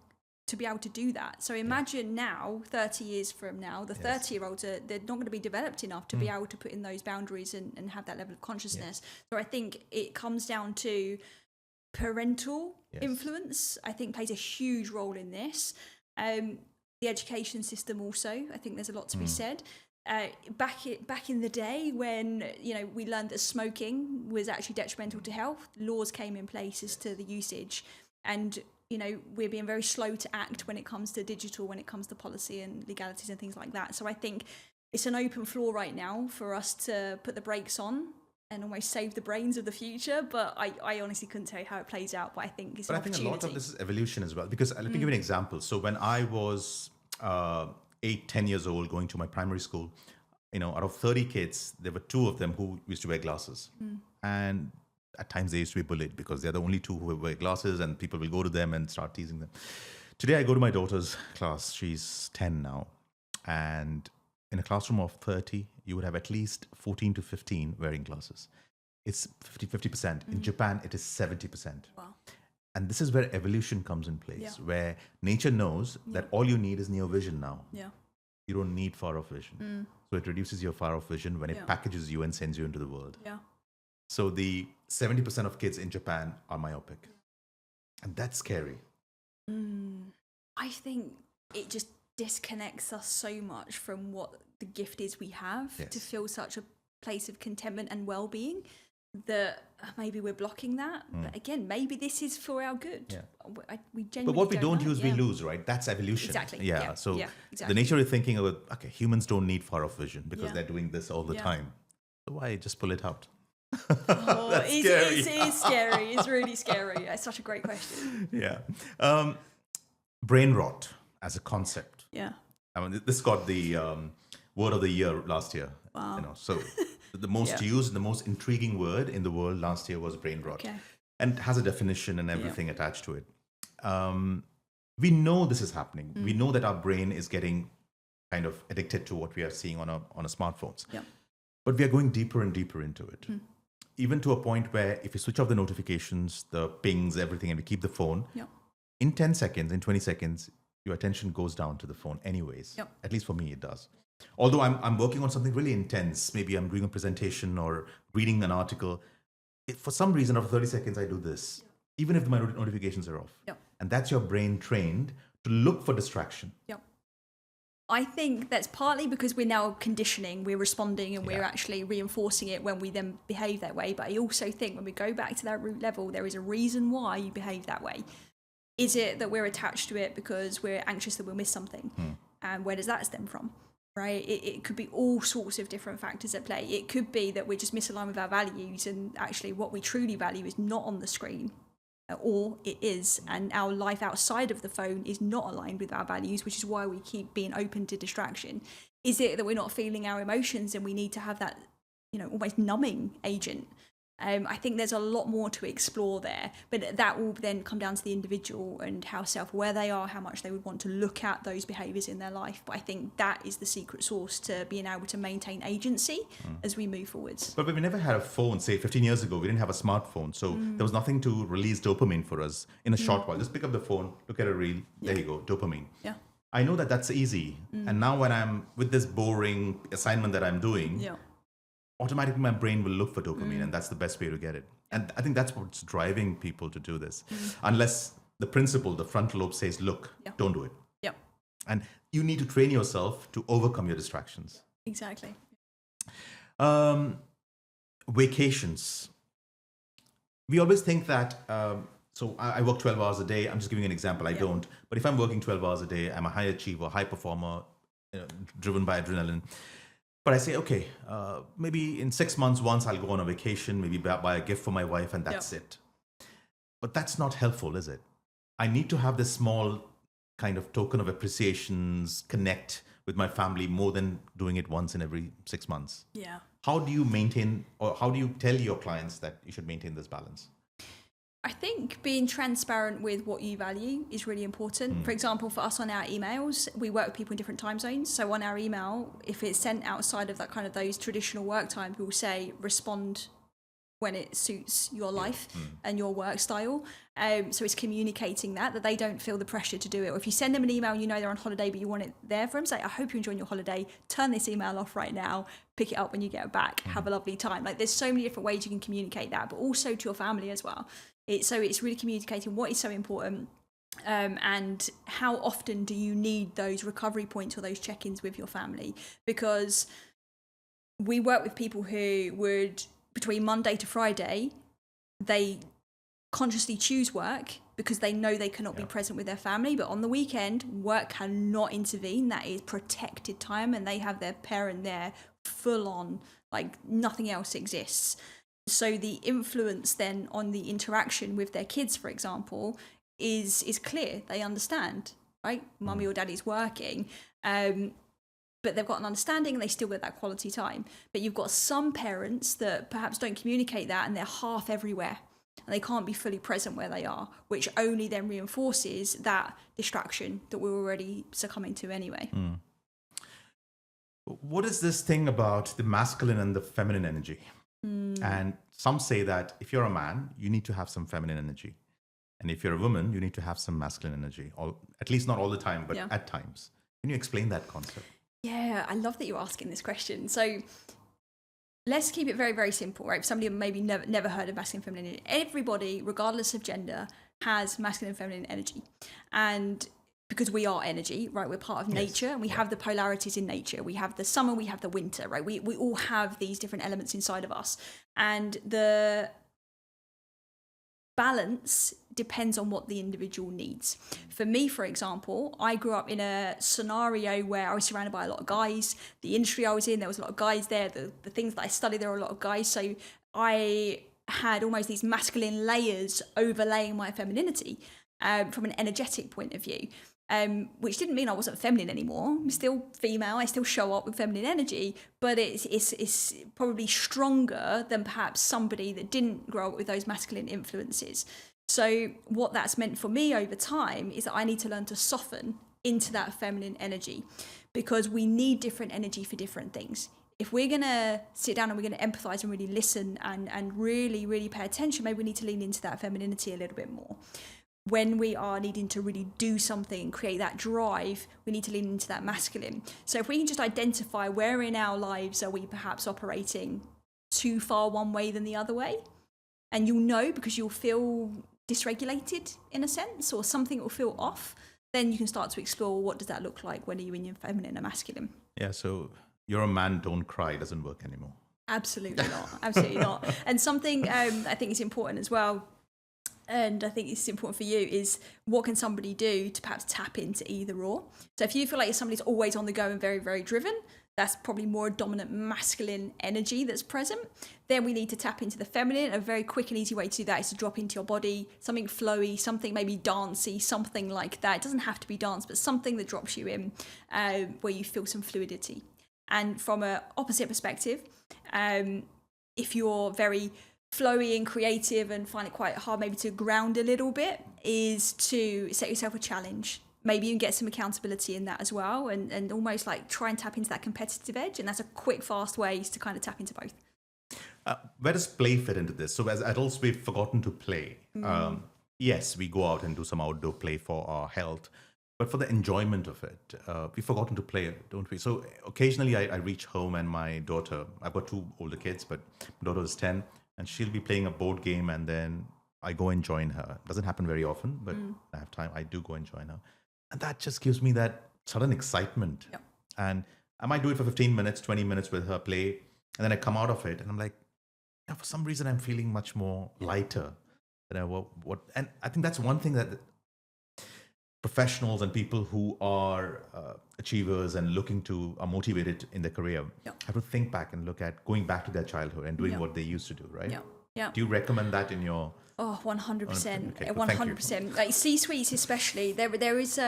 to be able to do that. So imagine now, 30 years from now, the 30-year-olds, they're not going to be developed enough to be able to put in those boundaries and have that level of consciousness. So I think it comes down to parental influence, I think, plays a huge role in this. The education system also, I think there's a lot to be said. Back in the day when we learned that smoking was actually detrimental to health, laws came in place as to the usage, and we're being very slow to act when it comes to digital, when it comes to policy and legalities and things like that. So I think it's an open floor right now for us to put the brakes on and almost save the brains of the future. But I honestly couldn't tell you how it plays out, but I think it's an opportunity. But I think a lot of this is evolution as well, because let me give you an example. So when I was 8, 10 years old, going to my primary school, out of 30 kids, there were 2 of them who used to wear glasses. And at times they used to be bullied because they're the only 2 who wear glasses, and people will go to them and start teasing them. Today I go to my daughter's class. She's 10 now. And in a classroom of 30, you would have at least 14 to 15 wearing glasses. it's 50%. In Japan, it is 70%. Wow. And this is where evolution comes in place, where nature knows that all you need is near vision now. Yeah. You don't need far off vision. So it reduces your far off vision when it packages you and sends you into the world. Yeah. So the 70% of kids in Japan are myopic. And that's scary. I think it just disconnects us so much from what the gift is we have to feel such a place of contentment and well-being that maybe we're blocking that. But again, maybe this is for our good. Yeah. We genuinely But what we don't know. use, we lose, right? That's evolution. Exactly. Yeah. So exactly. the nature is thinking of, okay, humans don't need far off vision because they're doing this all the time. So why just pull it out? Oh, That's it scary. is scary. It's really scary. It's such a great question. Yeah. Brain rot as a concept. Yeah. I mean, this got the word of the year last year. Wow. You know, so the most used, the most intriguing word in the world last year was brain rot, and it has a definition and everything attached to it. We know this is happening. We know that our brain is getting kind of addicted to what we are seeing on our smartphones. Yeah. But we are going deeper and deeper into it, even to a point where if you switch off the notifications, the pings, everything, and we keep the phone, in 10 seconds, in 20 seconds, your attention goes down to the phone anyways. At least for me, it does. Although I'm working on something really intense, maybe I'm doing a presentation or reading an article, for some reason, after 30 seconds, I do this, even if my notifications are off. And that's your brain trained to look for distraction. I think that's partly because we're now conditioning, we're responding, and we're actually reinforcing it when we then behave that way. But I also think when we go back to that root level, there is a reason why you behave that way. Is it that we're attached to it because we're anxious that we'll miss something? And where does that stem from? Right? It could be all sorts of different factors at play. It could be that we're just misaligned with our values, and actually what we truly value is not on the screen, or it is, and our life outside of the phone is not aligned with our values, which is why we keep being open to distraction. Is it that we're not feeling our emotions and we need to have that, almost numbing agent? I think there's a lot more to explore there, but that will then come down to the individual and how self-aware they are, how much they would want to look at those behaviours in their life. But I think that is the secret sauce to being able to maintain agency as we move forwards. But we never had a phone, say 15 years ago, we didn't have a smartphone. So there was nothing to release dopamine for us in a short while. Just pick up the phone, look at a reel, there you go, dopamine. Yeah. I know that that's easy. And now when I'm with this boring assignment that I'm doing, automatically my brain will look for dopamine, and that's the best way to get it. And I think that's what's driving people to do this. Unless the principle, the frontal lobe says, look, don't do it. And you need to train yourself to overcome your distractions. Exactly. Vacations. We always think that, so I work 12 hours a day. I'm just giving an example. I don't. But if I'm working 12 hours a day, I'm a high achiever, high performer, driven by adrenaline. But I say, okay, maybe in 6 months, once I'll go on a vacation, maybe buy a gift for my wife, and that's it. But that's not helpful, is it? I need to have this small kind of token of appreciations, connect with my family more than doing it once in every 6 months. Yeah. How do you maintain, or how do you tell your clients that you should maintain this balance? I think being transparent with what you value is really important. For example, for us on our emails, we work with people in different time zones. So on our email, if it's sent outside of that kind of those traditional work times, we'll say respond when it suits your life and your work style. So it's communicating that they don't feel the pressure to do it. Or if you send them an email, they're on holiday, but you want it there for them, say, I hope you're enjoying your holiday. Turn this email off right now. Pick it up when you get back. Have a lovely time. Like there's so many different ways you can communicate that, but also to your family as well. It's really communicating what is so important, and how often do you need those recovery points or those check-ins with your family? Because we work with people who would, between Monday to Friday, they consciously choose work because they know they cannot be present with their family, but on the weekend, work cannot intervene. That is protected time, and they have their parent there full on, like nothing else exists. So the influence then on the interaction with their kids, for example, is clear. They understand, right? Mummy or daddy's working, but they've got an understanding and they still get that quality time. But you've got some parents that perhaps don't communicate that, and they're half everywhere and they can't be fully present where they are, which only then reinforces that distraction that we're already succumbing to anyway. What is this thing about the masculine and the feminine energy? And some say that if you're a man, you need to have some feminine energy. And if you're a woman, you need to have some masculine energy, or at least not all the time, but at times. Can you explain that concept? Yeah, I love that you're asking this question. So let's keep it very, very simple, right? For somebody who maybe never heard of masculine and feminine energy, everybody, regardless of gender, has masculine and feminine energy. And because we are energy, right? We're part of nature, and we have the polarities in nature. We have the summer, we have the winter, right? We all have these different elements inside of us. And the balance depends on what the individual needs. For me, for example, I grew up in a scenario where I was surrounded by a lot of guys. The industry I was in, there was a lot of guys there. The things that I studied, there were a lot of guys. So I had almost these masculine layers overlaying my femininity from an energetic point of view. Which didn't mean I wasn't feminine anymore. I'm still female. I still show up with feminine energy, but it's probably stronger than perhaps somebody that didn't grow up with those masculine influences. So what that's meant for me over time is that I need to learn to soften into that feminine energy, because we need different energy for different things. If we're going to sit down and we're going to empathize and really listen and really, really pay attention, maybe we need to lean into that femininity a little bit more. When we are needing to really do something and create that drive, we need to lean into that masculine. So if we can just identify where in our lives are we perhaps operating too far one way than the other way, and you'll know because you'll feel dysregulated in a sense, or something will feel off, then you can start to explore what does that look like. When are you in your feminine or masculine? Yeah, so you're a man, don't cry doesn't work anymore. Absolutely not. Absolutely not. And something I think is important as well, and I think it's important for you, is what can somebody do to perhaps tap into either or. So if you feel like somebody's always on the go and very, very driven, that's probably more a dominant masculine energy that's present. Then we need to tap into the feminine. A very quick and easy way to do that is to drop into your body, something flowy, something maybe dancey, something like that. It doesn't have to be dance, but something that drops you in where you feel some fluidity. And from an opposite perspective, if you're very flowy and creative and find it quite hard maybe to ground a little bit, is to set yourself a challenge. Maybe you can get some accountability in that as well, and almost like try and tap into that competitive edge. And that's a quick, fast way to kind of tap into both. Where does play fit into this? So as adults, we've forgotten to play. Yes, we go out and do some outdoor play for our health, but for the enjoyment of it, we've forgotten to play, don't we? So occasionally I reach home and my daughter, I've got two older kids, but my daughter is 10, and she'll be playing a board game, and then I go and join her. It doesn't happen very often, but I have time, I do go and join her. And that just gives me that sudden excitement. Yep. And I might do it for 15 minutes, 20 minutes with her play, and then I come out of it and I'm like, yeah, for some reason I'm feeling much more lighter than I what. And I think that's one thing that professionals and people who are achievers and are motivated in their career have to think back and look at going back to their childhood and doing what they used to do, right? Yeah. Do you recommend that in your... Oh, 100%. Okay, cool. 100%. Like C-suites especially, there is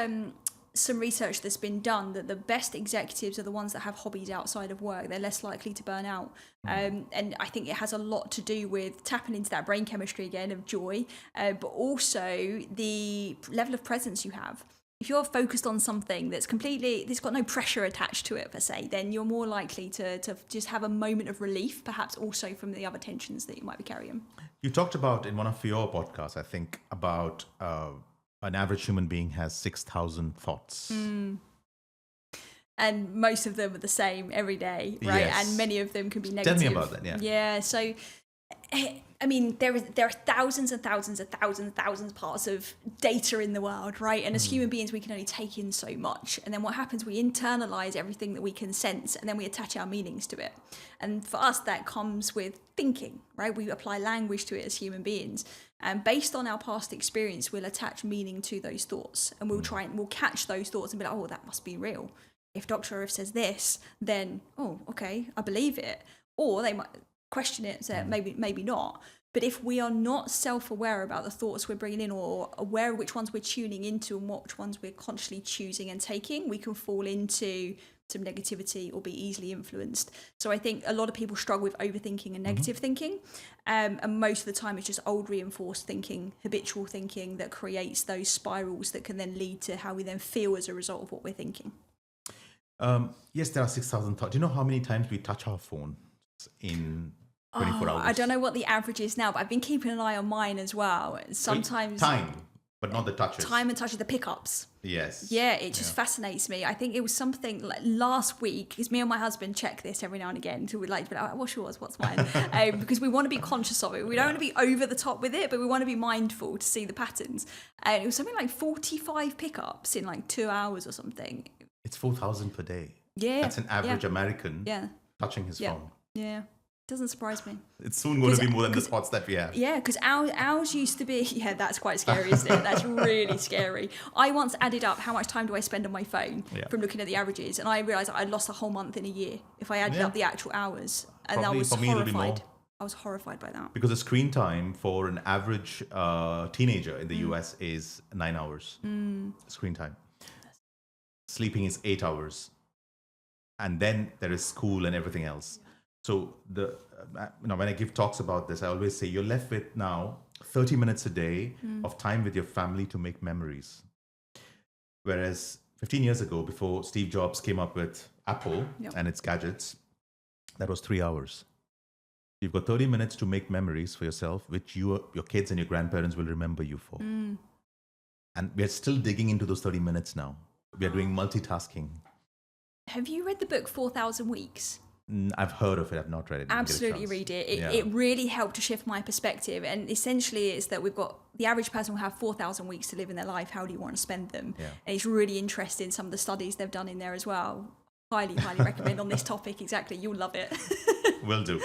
some research that's been done that the best executives are the ones that have hobbies outside of work. They're less likely to burn out. And I think it has a lot to do with tapping into that brain chemistry again of joy, but also the level of presence you have. If you're focused on something that's got no pressure attached to it per se, then you're more likely to just have a moment of relief, perhaps also from the other tensions that you might be carrying. You talked about in one of your podcasts, I think, about an average human being has 6,000 thoughts. And most of them are the same every day, right? Yes. And many of them can be negative. Tell me about that, yeah. Yeah, so... I mean, there are thousands and thousands and thousands parts of data in the world, right? And as human beings, we can only take in so much. And then what happens, we internalize everything that we can sense, and then we attach our meanings to it. And for us, that comes with thinking, right? We apply language to it as human beings. And based on our past experience, we'll attach meaning to those thoughts. And we'll catch those thoughts and be like, oh, that must be real. If Dr. Arif says this, then, oh, okay, I believe it. Or they might question it and say maybe not. But if we are not self-aware about the thoughts we're bringing in, or aware of which ones we're tuning into and which ones we're consciously choosing and taking, we can fall into some negativity or be easily influenced. So I think a lot of people struggle with overthinking and negative thinking, and most of the time it's just old reinforced thinking, habitual thinking, that creates those spirals that can then lead to how we then feel as a result of what we're thinking. Yes, there are 6,000 thoughts. Do you know how many times we touch our phone 24 hours? I don't know what the average is now, but I've been keeping an eye on mine as well. Sometimes time, but not the touches. Time and touches, the pickups. Yes. Yeah, it just fascinates me. I think it was something like last week, because me and my husband check this every now and again. So we'd like to be like, what's yours? What's mine? Because we want to be conscious of it. We don't want to be over the top with it, but we want to be mindful to see the patterns. And it was something like 45 pickups in like 2 hours or something. It's 4,000 per day. Yeah. That's an average American touching his Yeah. phone. Yeah. Doesn't surprise me. It's soon going to be more than the spots that we have. Yeah, because ours used to be... Yeah, that's quite scary, isn't it? That's really scary. I once added up how much time do I spend on my phone from looking at the averages, and I realised I'd lost a whole month in a year if I added up the actual hours. And Probably, I was for me, it'll be horrified. more. I was horrified by that. Because the screen time for an average teenager in the US is 9 hours screen time. Sleeping is 8 hours. And then there is school and everything else. So when I give talks about this, I always say you're left with now 30 minutes a day of time with your family to make memories. Whereas 15 years ago, before Steve Jobs came up with Apple and its gadgets, that was 3 hours. You've got 30 minutes to make memories for yourself, which your kids and your grandparents will remember you for. And we're still digging into those 30 minutes now. We are doing multitasking. Have you read the book 4,000 Weeks? I've heard of it. I've not read it. Absolutely read it. It really helped to shift my perspective. And essentially it's that we've got the average person will have 4,000 weeks to live in their life. How do you want to spend them? Yeah. And it's really interesting, some of the studies they've done in there as well. Highly recommend on this topic. Exactly. You'll love it. Will do.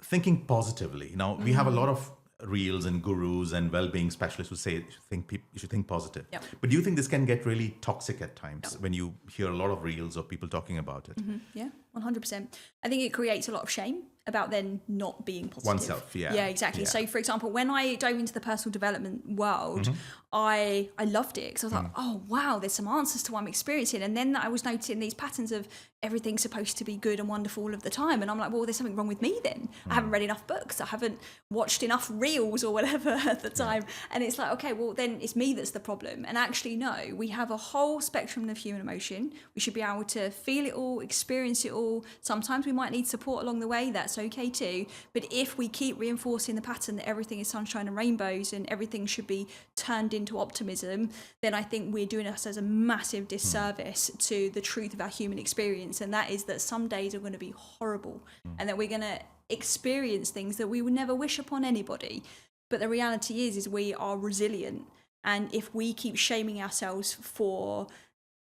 Thinking positively. Now, we have a lot of reels and gurus and well-being specialists who say you should think positive. Yep. But do you think this can get really toxic at times when you hear a lot of reels or people talking about it? Yeah, 100%. I think it creates a lot of shame about then not being positive. Oneself, yeah. Yeah, exactly. Yeah. So, for example, when I dove into the personal development world, I loved it because I was like, oh, wow, there's some answers to what I'm experiencing. And then I was noticing these patterns of everything's supposed to be good and wonderful all of the time. And I'm like, well, there's something wrong with me then. I haven't read enough books. I haven't watched enough reels or whatever at the time. And it's like, okay, well, then it's me that's the problem. And actually, no, we have a whole spectrum of human emotion. We should be able to feel it all, experience it all. Sometimes we might need support along the way. That's okay too. But if we keep reinforcing the pattern that everything is sunshine and rainbows and everything should be turned into optimism, then I think we're doing ourselves a massive disservice to the truth of our human experience. And that is that some days are going to be horrible and that we're going to experience things that we would never wish upon anybody. But the reality is we are resilient. And if we keep shaming ourselves for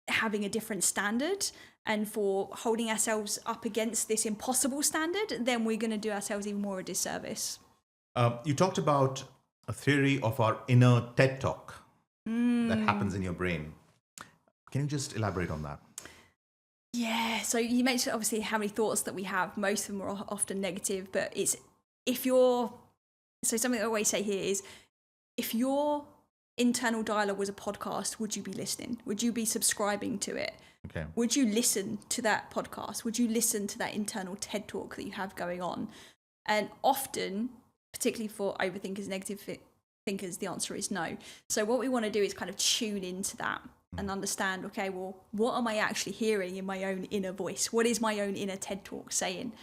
having a different standard and for holding ourselves up against this impossible standard, then we're going to do ourselves even more a disservice. You talked about a theory of our inner TED Talk that happens in your brain. Can you just elaborate on that? Yeah, so you mentioned obviously how many thoughts that we have. Most of them are often negative, but so something I always say here is, if your internal dialogue was a podcast, would you be listening? Would you be subscribing to it? Okay. Would you listen to that podcast? Would you listen to that internal TED Talk that you have going on? And often, particularly for overthinkers, negative thinkers, the answer is no. So what we want to do is kind of tune into that and understand, okay, well, what am I actually hearing in my own inner voice? What is my own inner TED Talk saying?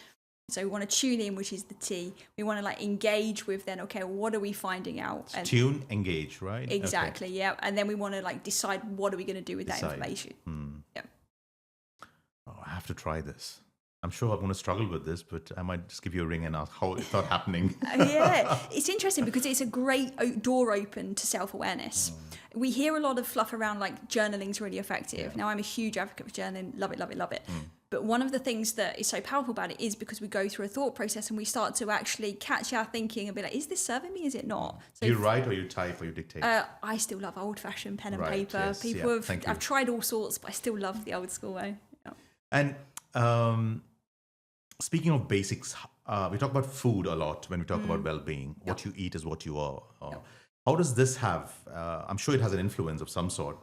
So we want to tune in, which is the T. We want to engage with then, okay, what are we finding out? And tune, engage, right? Exactly, okay. Yeah. And then we want to decide what are we going to do with that information. Yeah. Oh, I have to try this. I'm sure I'm going to struggle with this, but I might just give you a ring and ask how it's not happening. Yeah, it's interesting because it's a great door open to self-awareness. We hear a lot of fluff around journaling's really effective. Yeah. Now, I'm a huge advocate for journaling. Love it, love it, love it. But one of the things that is so powerful about it is because we go through a thought process and we start to actually catch our thinking and be like, is this serving me? Is it not? So do you write or you type or you dictate? I still love old-fashioned pen and paper. Yes, People I've tried all sorts, but I still love the old school way. Yeah. And speaking of basics, we talk about food a lot when we talk about well-being. Yep. What you eat is what you are. How does this have, I'm sure it has an influence of some sort,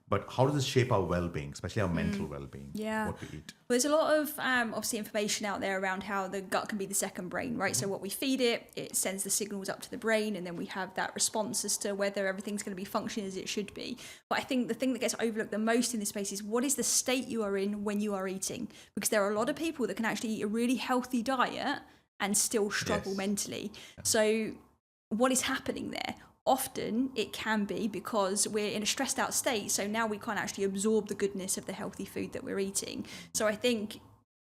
but how does this shape our well-being, especially our mental well-being? Yeah. What we eat? Well, there's a lot of obviously information out there around how the gut can be the second brain, right? So what we feed it sends the signals up to the brain, and then we have that response as to whether everything's going to be functioning as it should be. But I think the thing that gets overlooked the most in this space is what is the state you are in when you are eating? Because there are a lot of people that can actually eat a really healthy diet and still struggle Yes. mentally. So what is happening there? Often it can be because we're in a stressed out state, so now we can't actually absorb the goodness of the healthy food that we're eating. So I think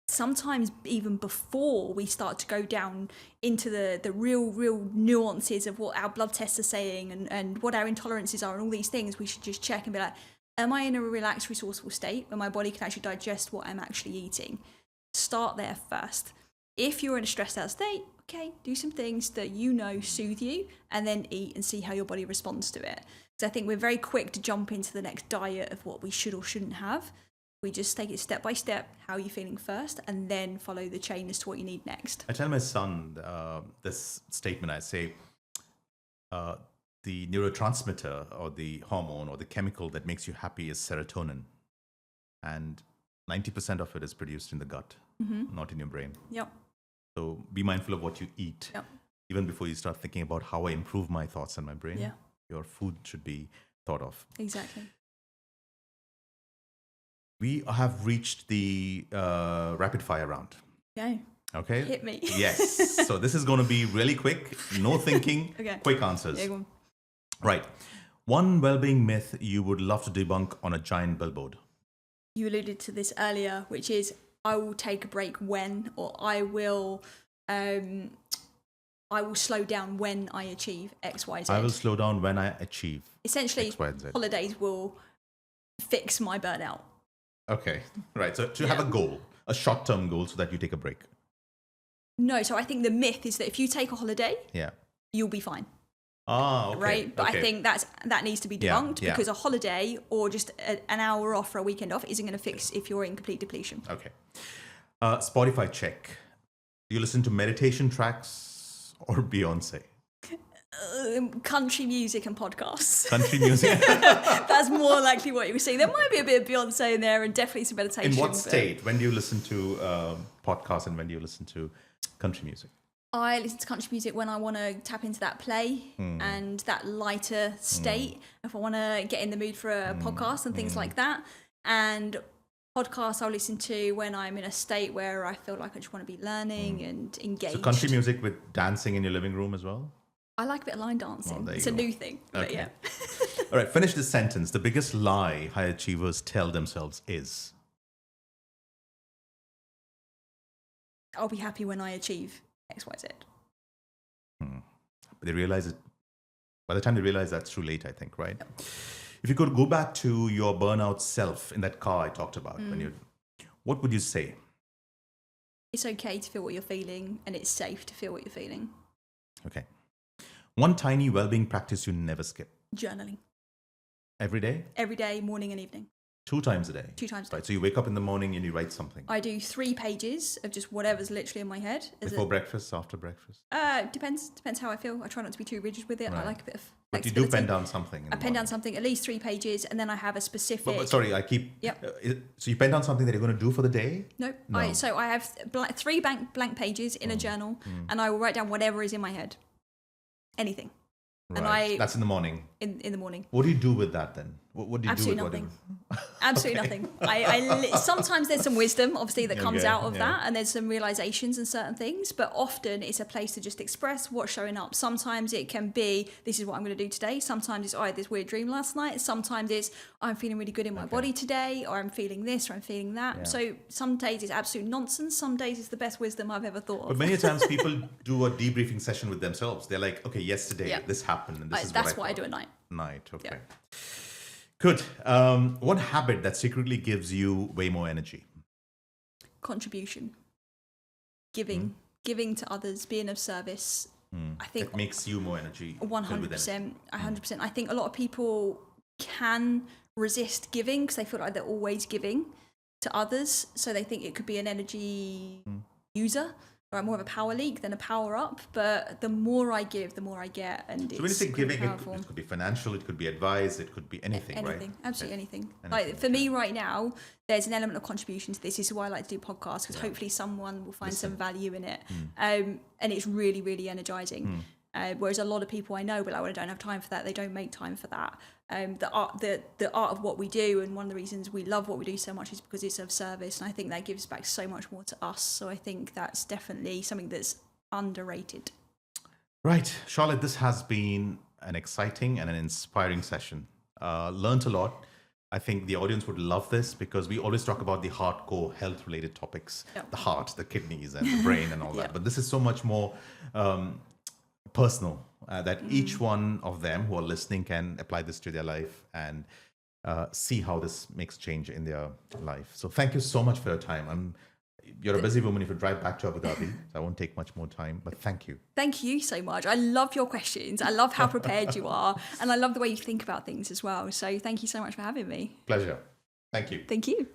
sometimes even before we start to go down into the real nuances of what our blood tests are saying and what our intolerances are and all these things, we should just check and be like, am I in a relaxed, resourceful state where my body can actually digest what I'm actually eating? Start there first. If you're in a stressed out state, okay, do some things that soothe you, and then eat and see how your body responds to it. So I think we're very quick to jump into the next diet of what we should or shouldn't have. We just take it step by step, how are you feeling first, and then follow the chain as to what you need next. I tell my son this statement. I say, the neurotransmitter or the hormone or the chemical that makes you happy is serotonin. And 90% of it is produced in the gut, not in your brain. Yep. So be mindful of what you eat. Yep. Even before you start thinking about how I improve my thoughts and my brain, Yeah. your food should be thought of. Exactly. We have reached the rapid fire round. Okay. Okay? Hit me. Yes. So this is going to be really quick. No thinking. Okay. Quick answers. Yeah, go on. Right. One well-being myth you would love to debunk on a giant billboard. You alluded to this earlier, which is I will take a break when, or I will slow down when I achieve X, Y, Z. I will slow down when I achieve Essentially, X, Y, and Z. holidays will fix my burnout. Okay. Right. So to have a goal, a short-term goal so that you take a break. No, so I think the myth is that if you take a holiday, you'll be fine. Ah, okay. Right? But I think that needs to be debunked because a holiday or just an hour off or a weekend off isn't going to fix if you're in complete depletion. Okay. Spotify check. Do you listen to meditation tracks or Beyonce? Country music and podcasts. Country music? That's more likely what you would see. There might be a bit of Beyonce in there and definitely some meditation. In what state? When do you listen to podcasts and when do you listen to country music? I listen to country music when I want to tap into that play and that lighter state. If I want to get in the mood for a podcast and things like that. And podcasts I'll listen to when I'm in a state where I feel like I just want to be learning and engaged. So country music with dancing in your living room as well? I like a bit of line dancing. Well, it's a new thing. But Okay. yeah. All right, finish this sentence. The biggest lie high achievers tell themselves is? I'll be happy when I achieve X, Y, Z. But they realize it, by the time they realize that's too late, I think, right? Yep. If you could go back to your burnout self in that car I talked about, what would you say? It's okay to feel what you're feeling and it's safe to feel what you're feeling. Okay. One tiny well-being practice you never skip. Journaling. Every day? Every day, morning and evening. 2 times a day? 2 times a day. Right, so you wake up in the morning and you write something. I do 3 pages of just whatever's literally in my head. Before breakfast, after breakfast? Depends how I feel. I try not to be too rigid with it. Right. I like a bit of But you flexibility. do pen down something. I pen down something, at least 3 pages, and then I have a specific... But sorry, I keep... Yep. So you pen down something that you're going to do for the day? Nope. No. So I have 3 blank pages in a journal, and I will write down whatever is in my head. Anything. Right. And that's in the morning. In the morning. What do you do with that then? What do you Absolutely do with nothing. whatever? Absolutely nothing. Sometimes there's some wisdom, obviously, that comes out of yeah. that, and there's some realizations and certain things, but often it's a place to just express what's showing up. Sometimes it can be, this is what I'm going to do today. Sometimes it's, I had this weird dream last night. Sometimes it's, I'm feeling really good in my body today, or I'm feeling this, or I'm feeling that. Yeah. So some days it's absolute nonsense. Some days it's the best wisdom I've ever thought But of. many times people do a debriefing session with themselves. They're like, okay, yesterday this happened, and this is That's what I do at night. Night, okay. Yeah. Good. One habit that secretly gives you way more energy? Contribution. Giving to others, being of service. I think It makes you more energy. 100%. 100%. I think a lot of people can resist giving because they feel like they're always giving to others. So they think it could be an energy user or more of a power leak than a power up. But the more I give, the more I get. And So when you say giving, powerful. it could be financial, it could be advice, it could be anything, right? Absolutely anything. Anything, Like for me right now, there's an element of contribution to this. This is why I like to do podcasts because hopefully someone will find some value in it. And it's really, really energizing. Whereas a lot of people I know, but like, well, I don't have time for that. They don't make time for that. The art of what we do, and one of the reasons we love what we do so much is because it's of service, and I think that gives back so much more to us. So I think that's definitely something that's underrated. Right. Charlotte, this has been an exciting and an inspiring session. Learned a lot. I think the audience would love this because we always talk about the hardcore health related topics, the heart, the kidneys, and the brain, and all that. But this is so much more personal that each one of them who are listening can apply this to their life and see how this makes change in their life. So thank you so much for your time. You're a busy woman if you drive back to Abu Dhabi, so I won't take much more time, but thank you. Thank you so much. I love your questions. I love how prepared you are, and I love the way you think about things as well. So thank you so much for having me. Pleasure. Thank you. Thank you.